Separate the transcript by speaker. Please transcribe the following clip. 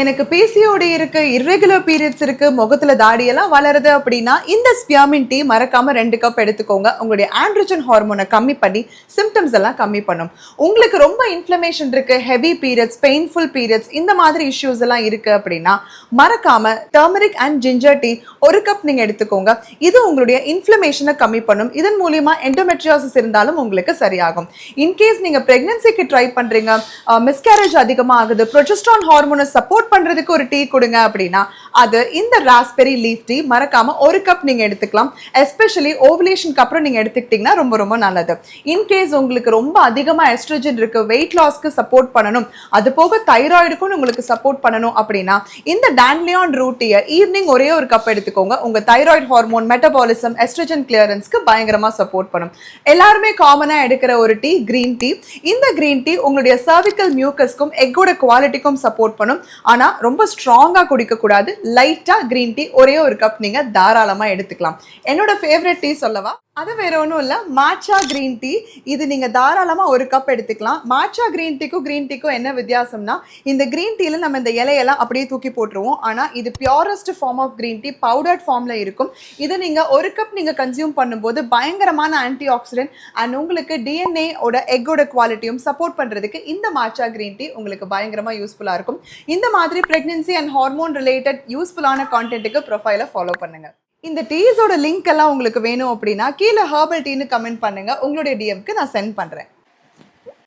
Speaker 1: எனக்கு பிசிஓடி இருக்கு, irregular periods இருக்கு, முகத்துல தாடியெல்லாம் வளருது அப்படின்னா இந்த ஸ்பியாமின் டீ மறக்காம 2 கப் எடுத்துக்கோங்க. உங்களுடைய ஆண்ட்ரோஜன் ஹார்மோனை கம்மி பண்ணி சிம்டம்ஸ் எல்லாம் கம்மி பண்ணும். உங்களுக்கு ரொம்ப இன்ஃப்ளமேஷன் இருக்கு, ஹெவி பீரியட்ஸ், பெயின்ஃபுல் பீரியட்ஸ், இந்த மாதிரி இஷ்யூஸ் எல்லாம் இருக்கு அப்படின்னா மறக்காம turmeric and ginger tea 1 cup நீங்க எடுத்துக்கோங்க. இது உங்களுடைய இன்ஃப்ளமேஷனை கம்மி பண்ணும். இதன் மூலியமா எண்டோமெட்ரியோசிஸ் இருந்தாலும் உங்களுக்கு சரியாகும். இன்கேஸ் நீங்க பிரெக்னன்சிக்கு ட்ரை பண்றீங்க, மிஸ்கேரேஜ் அதிகமா ஆகுது, ப்ரொஜெஸ்ட்ரான் ஹார்மோனை சப்போர்ட் பண்றதுக்கு ஒரு டீ கொடுங்க அப்படின்னா அது இந்த ராஸ்பெரி லீஃப் டீ மறக்காம 1 கப் நீங்க எடுத்துக்கலாம். எஸ்பெஷலி ஓவுலேஷனுக்கு அப்புறம் நீங்க எடுத்துக்கிட்டீங்கன்னா ரொம்ப ரொம்ப நல்லது. இன்கேஸ் உங்களுக்கு ரொம்ப அதிகமா எஸ்ட்ரோஜன் இருக்கு, வெயிட் லாஸ்க்கு சப்போர்ட் பண்ணணும், அது போக தைராய்டுக்கும் உங்களுக்கு சப்போர்ட் பண்ணணும் அப்படின்னா இந்த டான்லியான் ரூட் டீயை ஈவினிங் ஒரே ஒரு கப் எடுத்துக்கோங்க. உங்க தைராய்டு ஹார்மோன், மெட்டபாலிசம், எஸ்ட்ரோஜன் கிளியரன்ஸ்க்கு பயங்கரமா சப்போர்ட் பண்ணும். எல்லாருமே காமனா எடுக்கிற ஒரு டீ கிரீன் டீ. இந்த கிரீன் டீ உங்களுடைய சர்விக்கல் மியூக்கஸ்க்கும் எக்கோட குவாலிட்டிக்கும் சப்போர்ட் பண்ணும். ஆனா ரொம்ப ஸ்ட்ராங்கா குடிக்க கூடாது. லைட்டா கிரீன் டீ ஒரே ஒரு கப் நீங்க தாராளமா எடுத்துக்கலாம். என்னோட ஃபேவரட் டீ சொல்லவா? அது வேற ஒன்றும் இல்லை, மாச்சா கிரீன் டீ. இது நீங்க தாராளமா 1 கப் எடுத்துக்கலாம். மாச்சா கிரீன் டீக்கும் என்ன வித்தியாசம்னா, இந்த கிரீன் டீல நம்ம இந்த இலையெல்லாம் அப்படியே தூக்கி போட்டுருவோம். ஆனா இது purest form of green tea, powdered ஃபார்ம்ல இருக்கும். இதை நீங்க 1 கப் நீங்க கன்சியூம் பண்ணும்போது பயங்கரமான ஆன்டி ஆக்சிடென்ட் அண்ட் உங்களுக்கு டிஎன்ஏ ஓட எக்கோட குவாலிட்டியும் சப்போர்ட் பண்றதுக்கு இந்த மாச்சா கிரீன் டீ உங்களுக்கு பயங்கரமா யூஸ்ஃபுல்லா இருக்கும். இந்த மாதிரி பிரெக்னன்சி அண்ட் ஹார்மோன் ரிலேட்டட் யூஸ்ஃபுல்லான கான்டென்ட்டுக்கு ப்ரொஃபைலை ஃபாலோ பண்ணுங்க. இந்த டீஸோட லிங்க் எல்லாம் உங்களுக்கு வேணும் அப்படின்னா கீழே ஹெர்பல் டீன்னு கமெண்ட் பண்ணுங்க. உங்களுடைய டிஎம்க்கு நான் சென்ட் பண்றேன்.